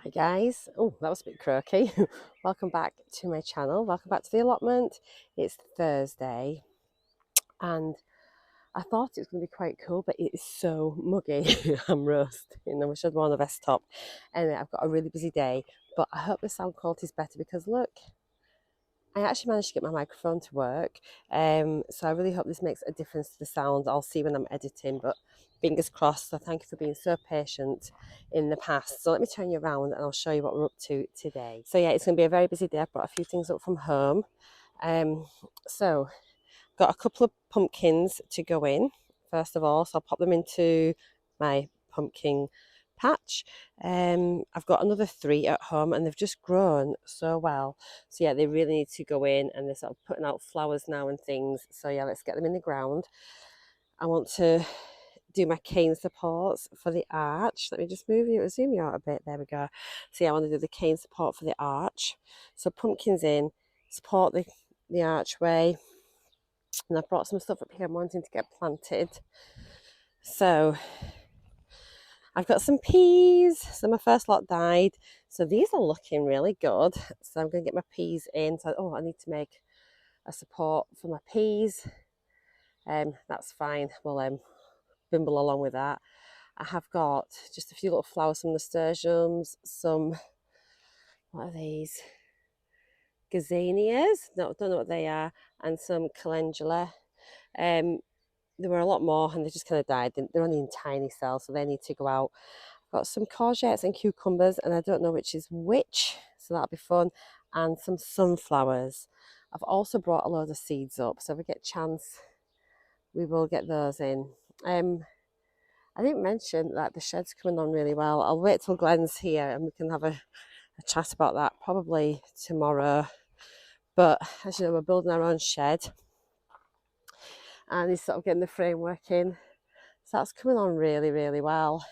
Hi guys, oh that was a bit croaky. Welcome back to my channel, welcome back to the allotment. It's Thursday and I thought it was going to be quite cool, but it is so muggy. I'm roasting. I wish I'd worn a vest top. Anyway, I've got a really busy day, but I hope the sound quality is better because look, I actually managed to get my microphone to work, so I really hope this makes a difference to the sound. I'll see when I'm editing, but fingers crossed. So thank you for being so patient in the past. So let me turn you around and I'll show you what we're up to today. So yeah, it's going to be a very busy day. I've brought a few things up from home. So got a couple of pumpkins to go in, first of all. So I'll pop them into my pumpkin patch. I've got another 3 at home and they've just grown so well. So yeah, they really need to go in and they're sort of putting out flowers now and things. So yeah, let's get them in the ground. I want to do my cane supports for the arch. Let me just zoom you out a bit. There we go. So yeah, I want to do the cane support for the arch. So pumpkins in, support the archway. And I've brought some stuff up here I'm wanting to get planted. So I've got some peas. So my first lot died. So these are looking really good. So I'm going to get my peas in. So, I need to make a support for my peas. That's fine. We'll bimble along with that. I have got just a few little flowers, some nasturtiums, some, what are these? Gazanias? No, don't know what they are. And some calendula. There were a lot more and they just kind of died. They're only in tiny cells, so they need to go out. I've got some courgettes and cucumbers, and I don't know which is which, so that'll be fun. And some sunflowers. I've also brought a load of seeds up, so if we get a chance, we will get those in. I didn't mention that the shed's coming on really well. I'll wait till Glenn's here and we can have a chat about that probably tomorrow. But as you know, we're building our own shed and he's sort of getting the framework in. So that's coming on really, really well.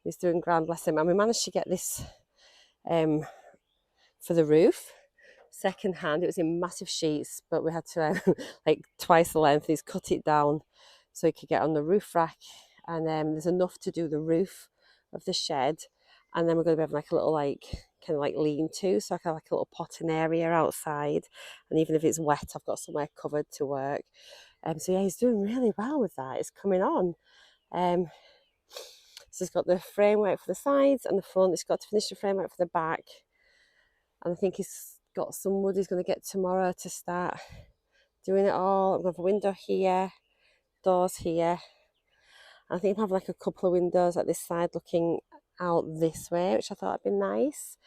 He's doing grand, bless him. And we managed to get this for the roof second hand. It was in massive sheets, but we had to like twice the length. He's cut it down so he could get on the roof rack. And there's enough to do the roof of the shed. And then we're going to have like a little kind of like lean-to, so I can have like a little potting area outside. And even if it's wet, I've got somewhere covered to work. So yeah, he's doing really well with that. It's coming on. So he's got the framework for the sides and the front. He's got to finish the framework for the back. And I think he's got some wood he's going to get tomorrow to start doing it all. I'm going to have a window here, doors here. I think I have like a couple of windows at this side looking out this way, which I thought would be nice.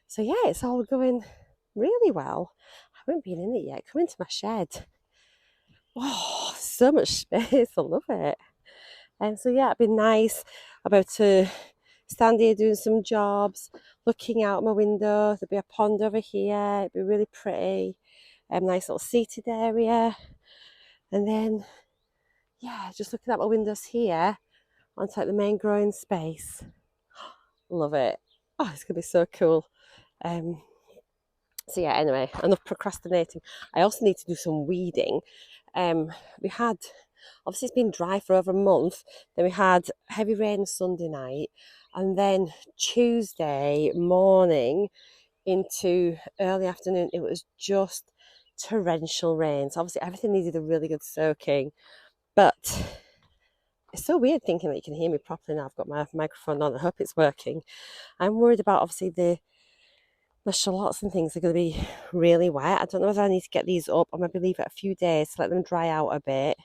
So yeah, it's all going really well. I haven't been in it yet. Come into my shed. Oh, so much space. I love it. And so yeah, it'd be nice. I'm about to stand here doing some jobs, looking out my window. There'll be a pond over here. It'd be really pretty. Nice little seated area. And then, yeah, just looking at my windows here onto like the main growing space. Love it. Oh, it's going to be so cool. So yeah, anyway, enough procrastinating. I also need to do some weeding. We had, obviously it's been dry for over a month. Then we had heavy rain Sunday night. And then Tuesday morning into early afternoon, it was just torrential rain. So obviously everything needed a really good soaking. But it's so weird thinking that you can hear me properly now. I've got my microphone on. I hope it's working. I'm worried about obviously the shallots and things are going to be really wet. I don't know whether I need to get these up or maybe leave it a few days to let them dry out a bit.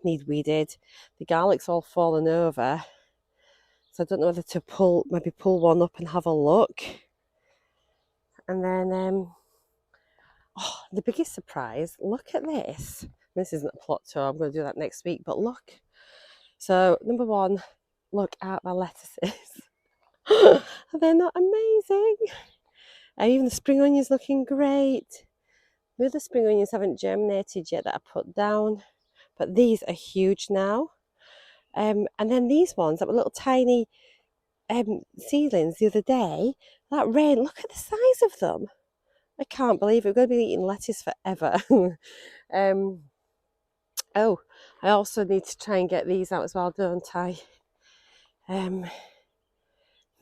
Need weeded. The garlic's all fallen over. So I don't know whether to maybe pull one up and have a look. And then, the biggest surprise, look at this. This isn't a plot tour, I'm going to do that next week, but look. So, number one, look at my lettuces. Are they not amazing? And even the spring onions looking great. The other spring onions haven't germinated yet that I put down, but these are huge now. And then these ones that were little tiny seedlings the other day, that rain, look at the size of them. I can't believe it. We're going to be eating lettuce forever. Oh, I also need to try and get these out as well, don't I?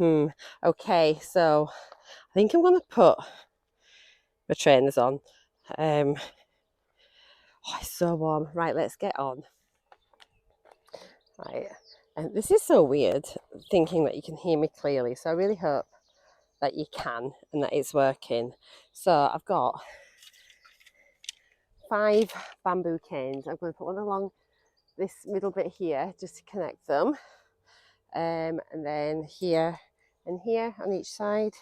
Okay, so I think I'm going to put my trainers on. Oh, it's so warm. Right, let's get on. Right, and this is so weird, thinking that you can hear me clearly. So I really hope that you can and that it's working. So I've got 5 bamboo canes. I'm going to put one along this middle bit here just to connect them. And then here and here on each side,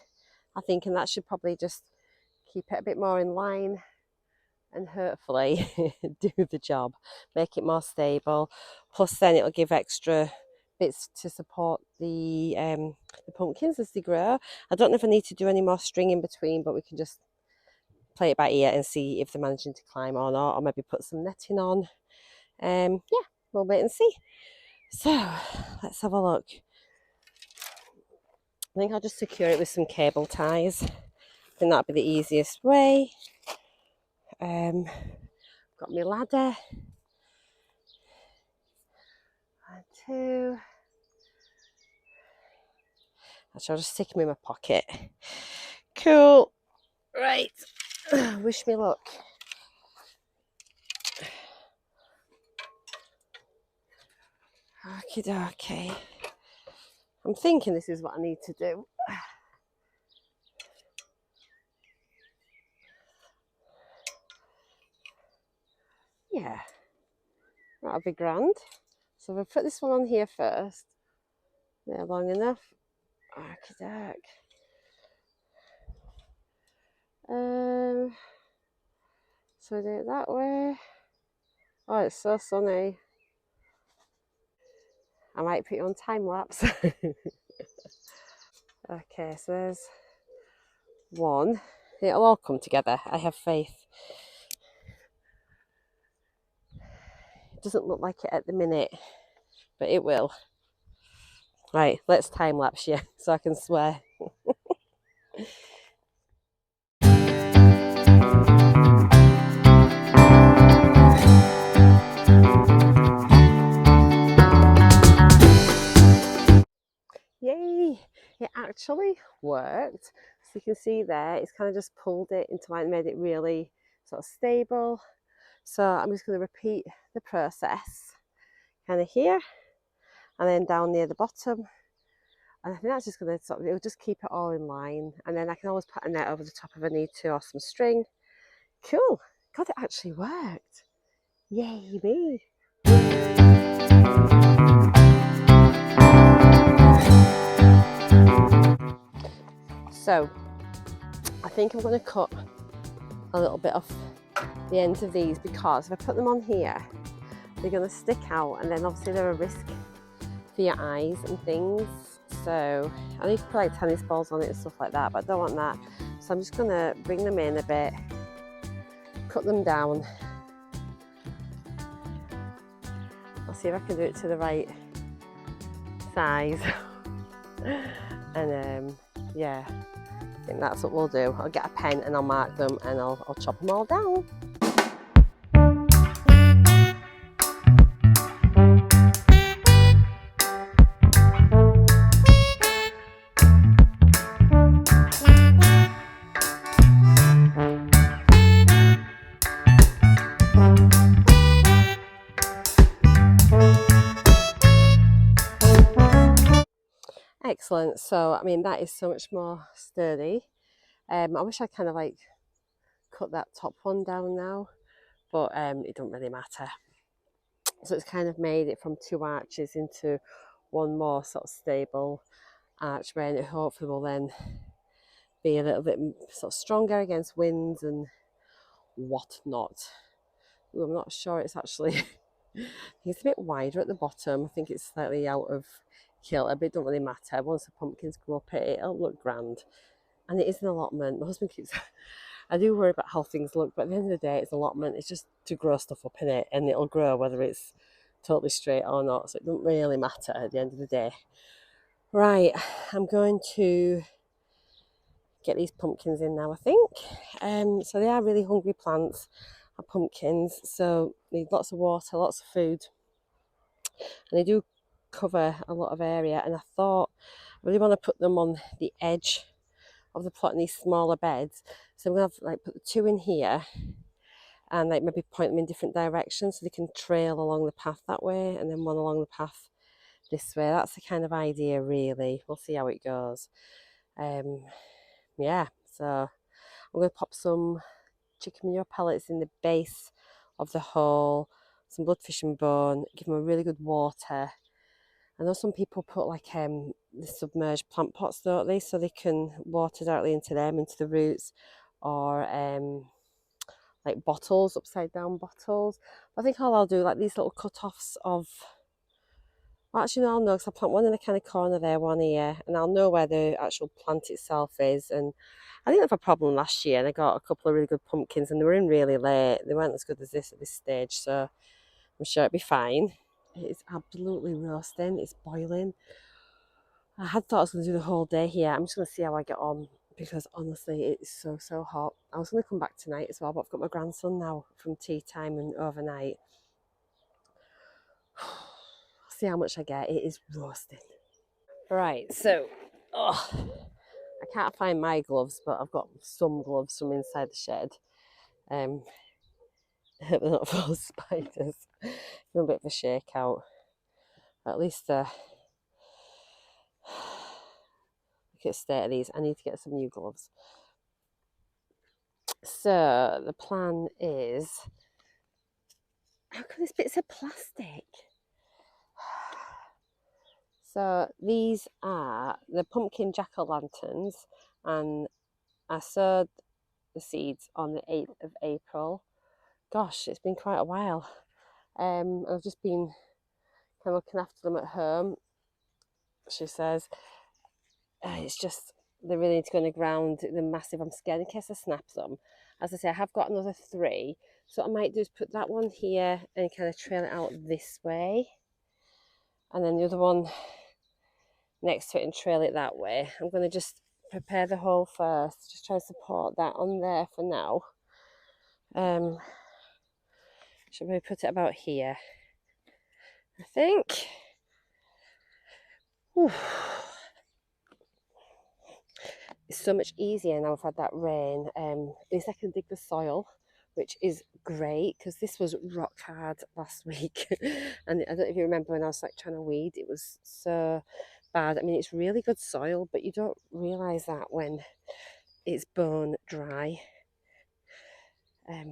I think, and that should probably just keep it a bit more in line and hopefully do the job, make it more stable. Plus then it'll give extra bits to support the pumpkins as they grow. I don't know if I need to do any more string in between, but we can just play it by ear and see if they're managing to climb or not, or maybe put some netting on. Yeah, we'll wait and see. So let's have a look. I think I'll just secure it with some cable ties. I think that'll be the easiest way. Got my ladder. 1, 2. Actually, I'll just stick them in my pocket. Cool. Right. Wish me luck. Okie dokie. I'm thinking this is what I need to do. Yeah. That'll be grand. So we'll put this one on here first. They're long enough. Okie doke. So we do it that way. Oh, it's so sunny. I might put you on time lapse. Okay, so there's one. It'll all come together. I have faith. It doesn't look like it at the minute, but it will. Right, let's time lapse you so I can swear. Yay! It actually worked. So you can see there, it's kind of just pulled it into and made it really sort of stable. So I'm just going to repeat the process kind of here and then down near the bottom. And I think that's just going to it'll just keep it all in line. And then I can always put a net over the top if I need to, or some string. Cool. God, it actually worked. Yay me. So I think I'm going to cut a little bit off the ends of these, because if I put them on here, they're going to stick out, and then obviously they're a risk for your eyes and things. So I need to put like tennis balls on it and stuff like that, but I don't want that. So I'm just going to bring them in a bit, cut them down. I'll see if I can do it to the right size. And yeah, I think that's what we'll do. I'll get a pen and I'll mark them, and I'll chop them all down. Excellent. So I mean, that is so much more sturdy. I wish I kind of like cut that top one down now, but it don't really matter. So it's kind of made it from 2 arches into one more sort of stable archway, and it hopefully will then be a little bit sort of stronger against winds and whatnot. Ooh, I'm not sure it's actually it's a bit wider at the bottom. I think it's slightly out of kilter, but it don't really matter. Once the pumpkins grow up, it'll look grand. And it is an allotment. My husband keeps I do worry about how things look, but at the end of the day, it's an allotment. It's just to grow stuff up in it, and it'll grow whether it's totally straight or not. So it doesn't really matter at the end of the day. Right, I'm going to get these pumpkins in now, I think. So they are really hungry plants, are pumpkins, so need lots of water, lots of food, and they do cover a lot of area. And I thought really want to put them on the edge of the plot in these smaller beds. So I'm going to have, like, put the 2 in here and like maybe point them in different directions so they can trail along the path that way, and then one along the path this way. That's the kind of idea, really. We'll see how it goes. Yeah, so I'm going to pop some chicken manure pellets in the base of the hole, some bloodfish and bone, give them a really good water. I know some people put like the submerged plant pots, don't they, so they can water directly into them, into the roots, or like bottles, upside down bottles. I think all I'll do, like these little cut-offs of, well, actually no, I'll know, because I'll plant one in the kind of corner there, one here, and I'll know where the actual plant itself is. And I didn't have a problem last year, and I got a couple of really good pumpkins, and they were in really late. They weren't as good as this at this stage, so I'm sure it'll be fine. It's absolutely roasting, it's boiling. I had thought I was going to do the whole day here. I'm just going to see how I get on, because honestly it's so hot. I was going to come back tonight as well, but I've got my grandson now from tea time and overnight. See how much I get. It is roasting. Right, so I can't find my gloves, but I've got some gloves from inside the shed. I hope they're not full of spiders. Give them a bit of a shake out. At least look at the state of these. I need to get some new gloves. So the plan is, how come there's bits of plastic? So these are the pumpkin jack-o'-lanterns, and I sowed the seeds on the 8th of April. Gosh, it's been quite a while. I've just been kind of looking after them at home. She says, it's just, they really need to go in the ground. They're massive. I'm scared in case I snap them. As I say, I have got another 3. So what I might do is put that one here and kind of trail it out this way. And then the other one next to it and trail it that way. I'm going to just prepare the hole first. Just try to support that on there for now. Should we put it about here? I think. Whew. It's so much easier now I've had that rain. At least I can dig the soil, which is great, because this was rock hard last week. And I don't know if you remember when I was like trying to weed, it was so bad. I mean, it's really good soil, but you don't realise that when it's bone dry. Okay.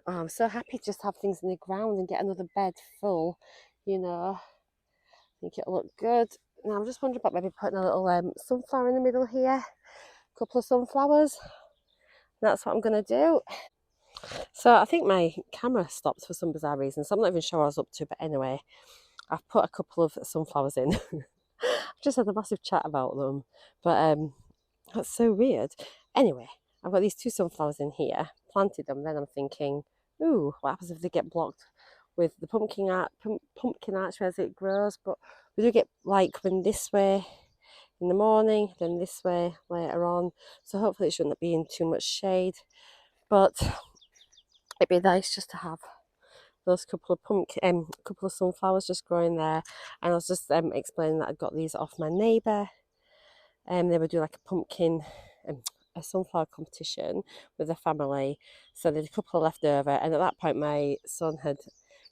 I'm so happy to just have things in the ground and get another bed full, you know. I think it'll look good. Now I'm just wondering about maybe putting a little sunflower in the middle here. A couple of sunflowers. That's what I'm going to do. So I think my camera stopped for some bizarre reason, so I'm not even sure what I was up to, but anyway, I've put a couple of sunflowers in. I've just had a massive chat about them, but that's so weird. Anyway, I've got these 2 sunflowers in here, planted them, then I'm thinking, ooh, what happens if they get blocked with the pumpkin archway as it grows? But we do get like coming this way in the morning, then this way later on, so hopefully it shouldn't be in too much shade. But it'd be nice just to have those couple of sunflowers just growing there. And I was just explaining that I got these off my neighbour, and they would do like a sunflower competition with the family. So there's a couple left over, and at that point my son had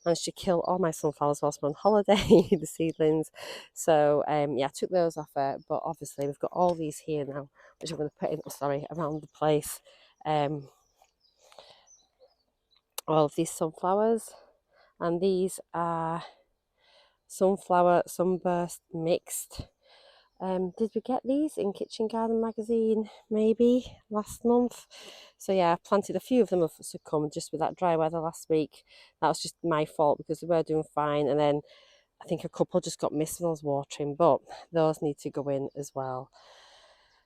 managed to kill all my sunflowers whilst we're on holiday, the seedlings. So yeah, I took those off it, but obviously we've got all these here now, which I'm going to put in, around the place. All of these sunflowers, and these are sunflower sunburst mixed. Did we get these in Kitchen Garden magazine maybe last month? So yeah, I planted a few of them have succumbed just with that dry weather last week. That was just my fault because they were doing fine, and then I think a couple just got missed when I was watering, but those need to go in as well.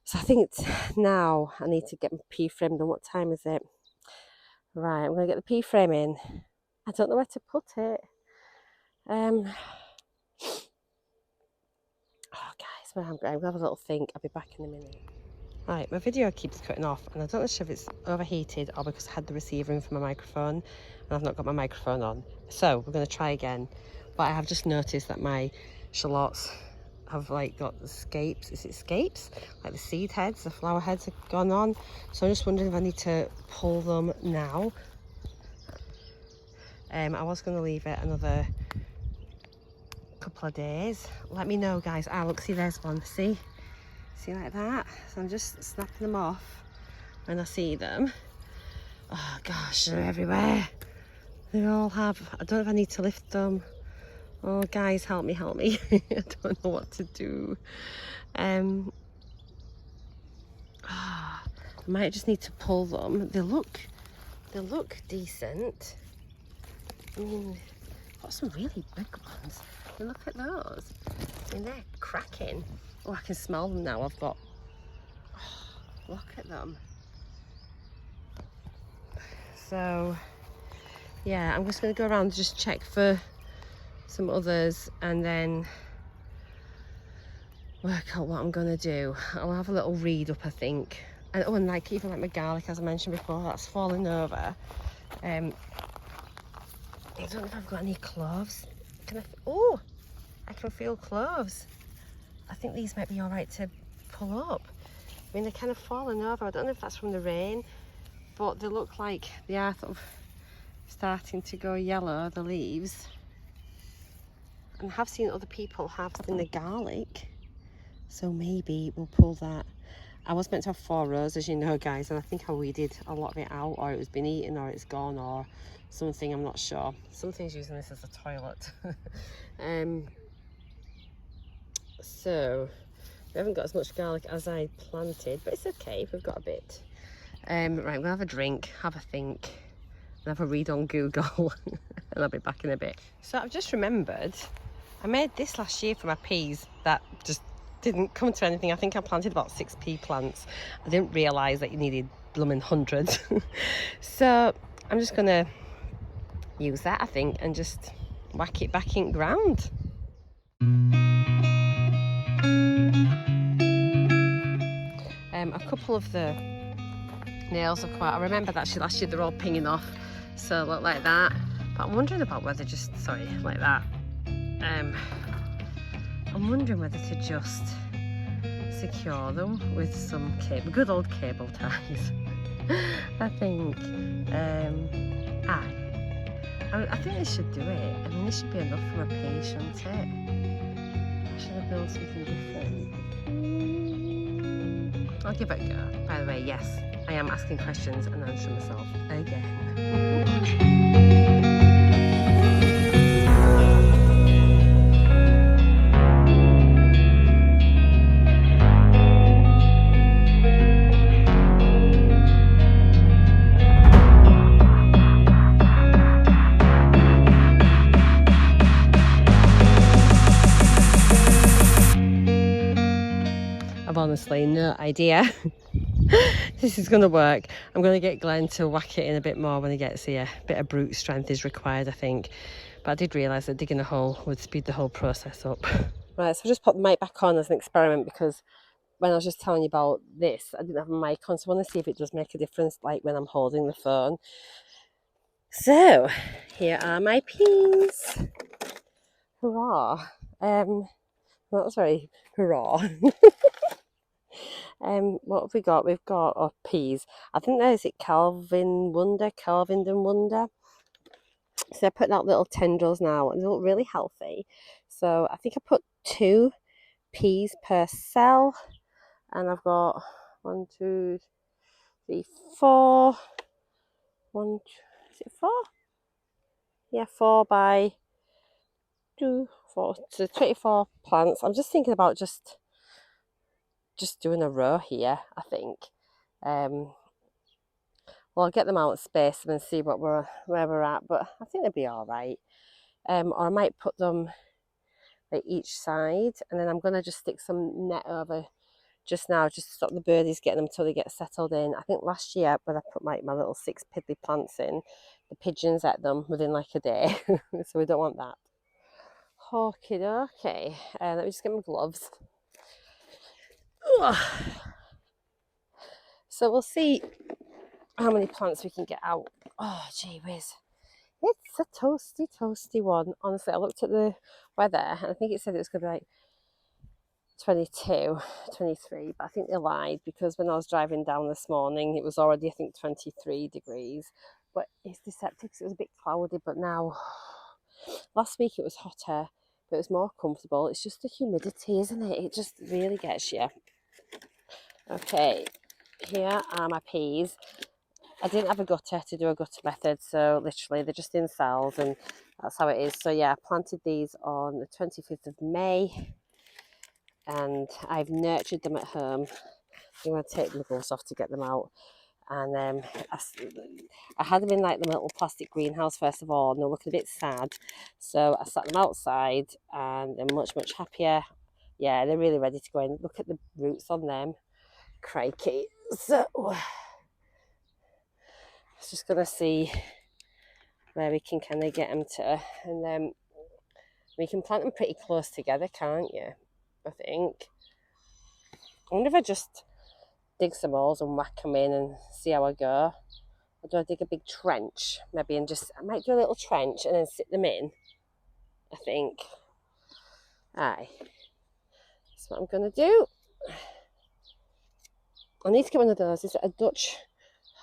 So I think it's now I need to get my pea frame done. What time is it? Right, I'm going to get the pea frame in. I don't know where to put it. Oh guys, we're hungry. I'm going to have a little think. I'll be back in a minute. Right, my video keeps cutting off, and I don't know if it's overheated or because I had the receiver in for my microphone and I've not got my microphone on. So we're going to try again. But I have just noticed that my shallots have like got the scapes. Is it scapes? Like the seed heads, the flower heads have gone on. So I'm just wondering if I need to pull them now. I was going to leave it another couple of days. Let me know, guys. Ah, look, see, there's one. See like that? So I'm just snapping them off when I see them. Oh gosh, they're everywhere. They all have. I don't know if I need to lift them. Oh guys, help me. I don't know what to do. I might just need to pull them. They look decent. I mean, I've got some really big ones. And look at those. I mean, they're cracking. Oh, I can smell them now. I've got. Oh, look at them. So, yeah, I'm just going to go around and just check for some others and then work out what I'm going to do. I'll have a little read up, I think. And oh, and like even like my garlic, as I mentioned before, that's falling over. I don't know if I've got any cloves. Oh, I can feel cloves. I think these might be all right to pull up. I mean, they're kind of falling over. I don't know if that's from the rain, but they look like they are sort of starting to go yellow, the leaves. And I have seen other people harvesting the garlic, so maybe we'll pull that. I was meant to have 4 rows, as you know, guys, and I think I weeded a lot of it out, or it was been eaten, or it's gone, or something. I'm not sure. Something's using this as a toilet. So we haven't got as much garlic as I planted, but it's okay. We've got a bit. Right, we'll have a drink, have a think, and have a read on Google, and I'll be back in a bit. So I've just remembered, I made this last year for my peas that just didn't come to anything. I think I planted about 6 pea plants. I didn't realise that you needed blooming hundreds. So I'm just gonna use that, I think, and just whack it back in ground. A couple of the nails are quite, I remember that actually last year they're all pinging off, so look like that. But I'm wondering about whether just, sorry, like that. I'm wondering whether to just secure them with some cable, good old cable ties. I think. I think this should do it. I mean, this should be enough for a pea, shouldn't it? Should I build something different? I'll give it a go. By the way, yes, I am asking questions and answering myself again. I've honestly no idea this is going to work. I'm going to get Glenn to whack it in a bit more when he gets here. A bit of brute strength is required, I think. But I did realise that digging a hole would speed the whole process up. Right, so I just put the mic back on as an experiment because when I was just telling you about this, I didn't have my mic on, so I want to see if it does make a difference, like when I'm holding the phone. So, here are my peas. Hurrah. That was very hurrah. What have we got? We've got peas. I think that is it Calvin and Wonder. So they're putting out little tendrils now, and they look really healthy. So I think I put 2 peas per cell, and I've got 1, 2, 3, 4. Is it 4? Yeah, 4 by 2, 4. So 24 plants. I'm just thinking about just doing a row here, I think. Well, I'll get them out, space them, and see where we're at. But I think they'll be all right. Or I might put them at each side, and then I'm gonna just stick some net over just now, just to stop the birdies getting them till they get settled in. I think last year when I put my little 6 piddly plants in, the pigeons ate them within like a day, so we don't want that. Okie dokie. Let me just get my gloves. Ugh. So we'll see how many plants we can get out. Oh, gee whiz. It's a toasty, toasty one. Honestly, I looked at the weather and I think it said it was going to be like 22, 23, but I think they lied because when I was driving down this morning, it was already, I think, 23 degrees. But it's deceptive because it was a bit cloudy, but now, last week it was hotter, but it was more comfortable. It's just the humidity, isn't it? It just really gets you. Okay, here are my peas. I didn't have a gutter to do a gutter method, so literally they're just in cells and that's how it is. So yeah, I planted these on the 25th of May and I've nurtured them at home. I'm going to take my gloves off to get them out. And I had them in like the little plastic greenhouse first of all, and they're looking a bit sad. So I sat them outside and they're much, much happier. Yeah, they're really ready to go in. Look at the roots on them. Crikey. So I was just going to see where we can kind of get them to. And then we can plant them pretty close together, can't you? I think. I wonder if I just dig some holes and whack them in and see how I go. Or do I dig a big trench maybe and I might do a little trench and then sit them in, I think. Aye. That's what I'm going to do. I need to get one of those. Is it a Dutch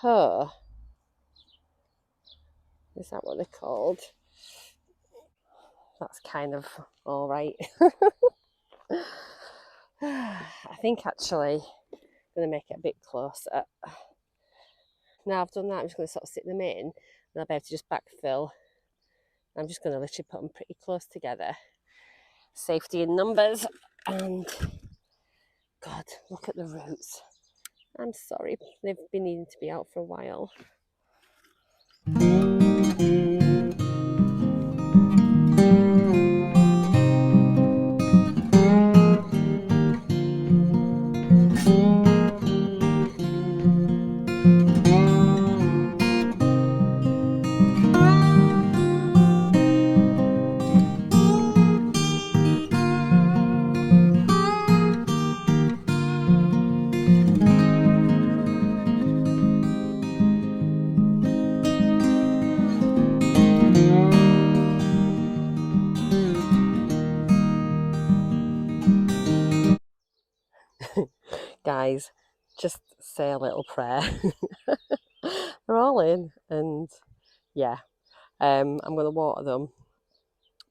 hoe? Is that what they're called? That's kind of all right. I think actually I'm going to make it a bit closer. Now I've done that, I'm just going to sort of sit them in and I'll be able to just backfill. I'm just going to literally put them pretty close together. Safety in numbers. And God, look at the roots. I'm sorry, they've been needing to be out for a while. Guys, just say a little prayer. They're all in, and yeah, I'm going to water them,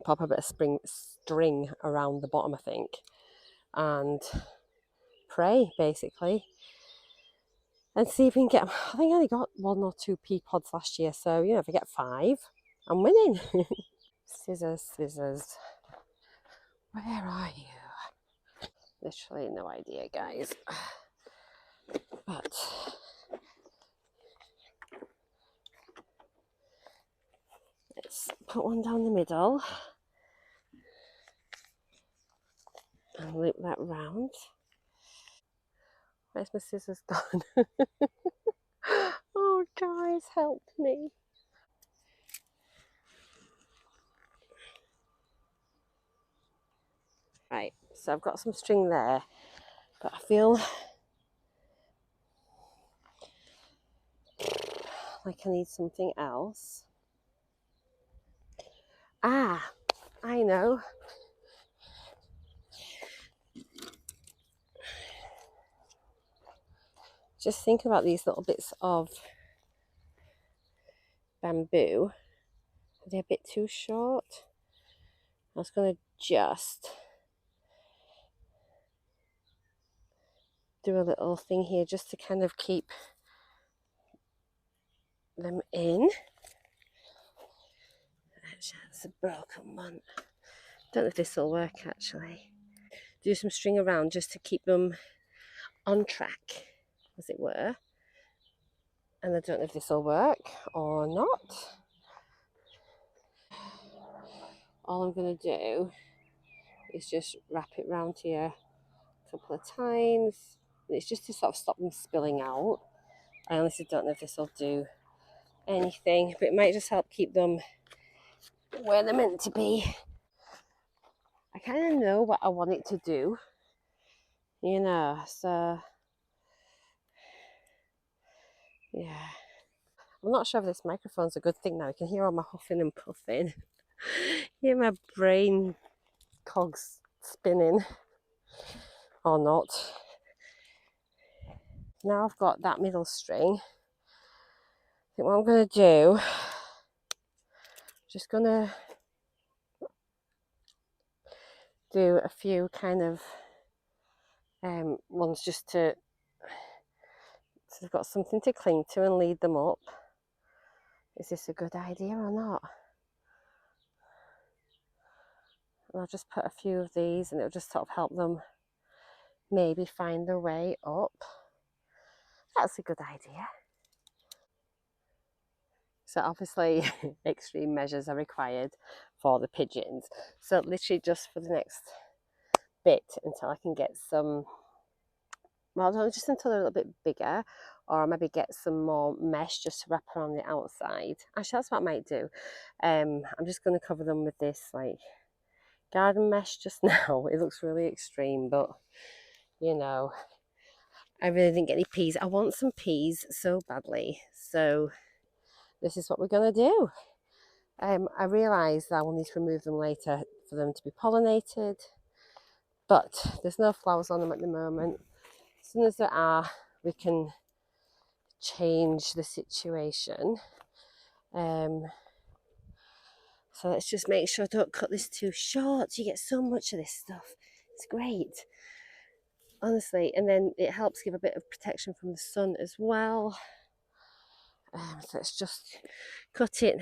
pop a bit of string around the bottom, I think, and pray basically, and see if we can get. I think I only got 1 or 2 pea pods last year, so you know, if I get 5, I'm winning. Scissors, scissors. Where are you? Literally no idea, guys. But let's put one down the middle and loop that round. Where's my scissors gone? Oh, guys, help me. Right, so I've got some string there, but I feel like I need something else. Ah, I know. Just think about these little bits of bamboo. Are they a bit too short? I was going to just do a little thing here just to kind of keep them in. That's a broken one. Don't know if this will work actually. Do some string around just to keep them on track, as it were. And I don't know if this will work or not. All I'm going to do is just wrap it round here a couple of times. And it's just to sort of stop them spilling out. I honestly don't know if this will do anything, but it might just help keep them where they're meant to be. I kind of know what I want it to do, you know, so yeah. I'm not sure if this microphone's a good thing now. You can hear all my huffing and puffing. Hear my brain cogs spinning or not. Now I've got that middle string. I think what I'm going to do, just going to do a few kind of ones just to, so they've got something to cling to and lead them up. Is this a good idea or not? And I'll just put a few of these and it'll just sort of help them maybe find their way up. That's a good idea. So obviously extreme measures are required for the pigeons. So literally just for the next bit until I can get some, well, just until they're a little bit bigger, or maybe get some more mesh just to wrap around the outside. Actually, that's what I might do. I'm just going to cover them with this like garden mesh just now. It looks really extreme, but you know, I really didn't get any peas. I want some peas so badly. So this is what we're going to do. I realise that I will need to remove them later for them to be pollinated, but there's no flowers on them at the moment. As soon as there are, we can change the situation. So let's just make sure I don't cut this too short. You get so much of this stuff. It's great, honestly. And then it helps give a bit of protection from the sun as well. So let's just cut it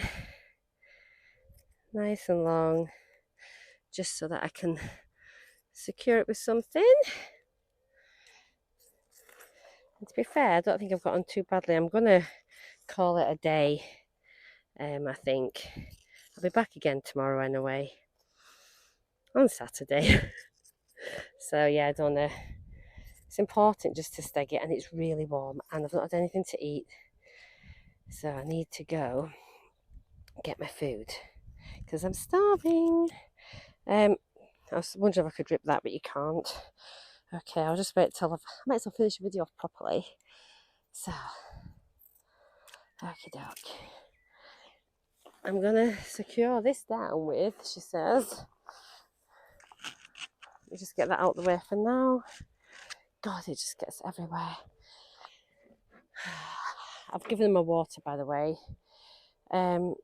nice and long, just so that I can secure it with something. And to be fair, I don't think I've got on too badly. I'm going to call it a day, I think. I'll be back again tomorrow anyway, on Saturday. So yeah, I don't know. It's important just to stag it, and it's really warm, and I've not had anything to eat. So I need to go get my food, because I'm starving. I was wondering if I could rip that, but you can't. Okay, I'll just wait till I might as well finish the video off properly. So, okie doke. I'm gonna secure this down with, she says. Let me just get that out of the way for now. God, it just gets everywhere. I've given them a water, by the way. I've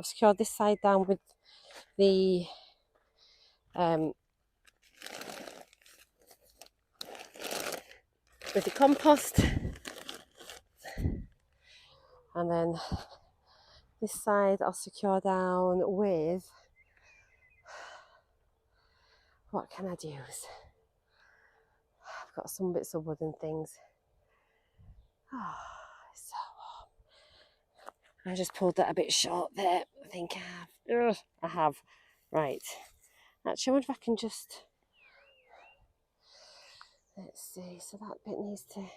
secured this side down with the compost, and then this side I'll secure down with, what can I use? I've got some bits of wood and things. Oh, it's so warm. I just pulled that a bit short there. I think I have. Ugh, I have. Right. Actually, I wonder if I can just, let's see. So that bit needs to.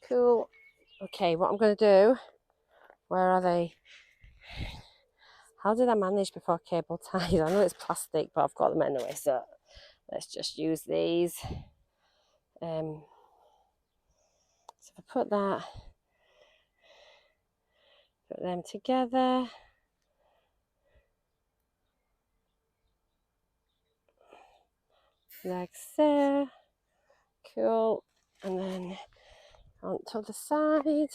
Cool. Okay, what I'm going to do, where are they? How did I manage before cable ties? I know it's plastic, but I've got them anyway, so let's just use these. So if I put them together. Like so. Cool. And then onto the side.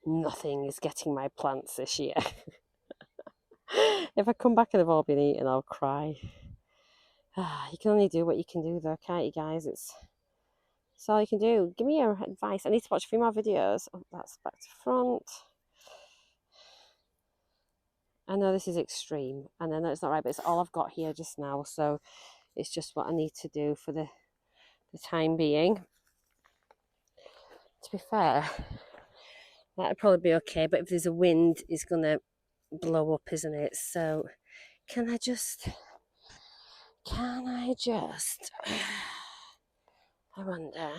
Nothing is getting my plants this year. If I come back and they've all been eaten, I'll cry. You can only do what you can do though, can't you guys? It's all you can do. Give me your advice. I need to watch a few more videos. Oh, that's back to front. I know this is extreme, and I know it's not right, but it's all I've got here just now, so it's just what I need to do for the time being. To be fair, that'd probably be okay, but if there's a wind, it's gonna blow up, isn't it? So can I just I wonder.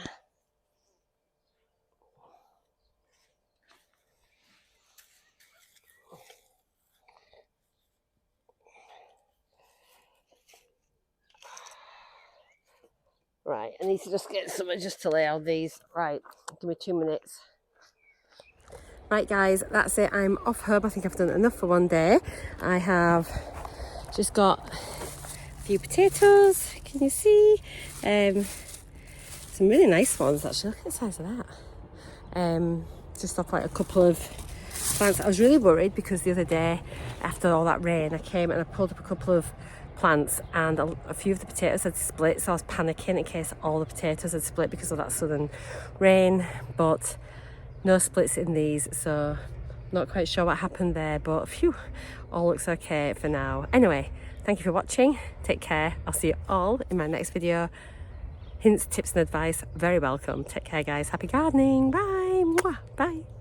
Right, I need to just get something just to lay out these. Right, give me 2 minutes. Right guys, that's it. I'm off home. I think I've done enough for one day. I have just got a few potatoes. Can you see? Some really nice ones actually. Look at the size of that. Just off like a couple of plants. I was really worried because the other day after all that rain I came and I pulled up a couple of plants and a few of the potatoes had split, so I was panicking in case all the potatoes had split because of that sudden rain, but no splits in these, so not quite sure what happened there, but phew, all looks okay for now. Anyway, thank you for watching. Take care. I'll see you all in my next video. Hints, tips and advice, very welcome. Take care guys. Happy gardening. Bye. Mwah. Bye.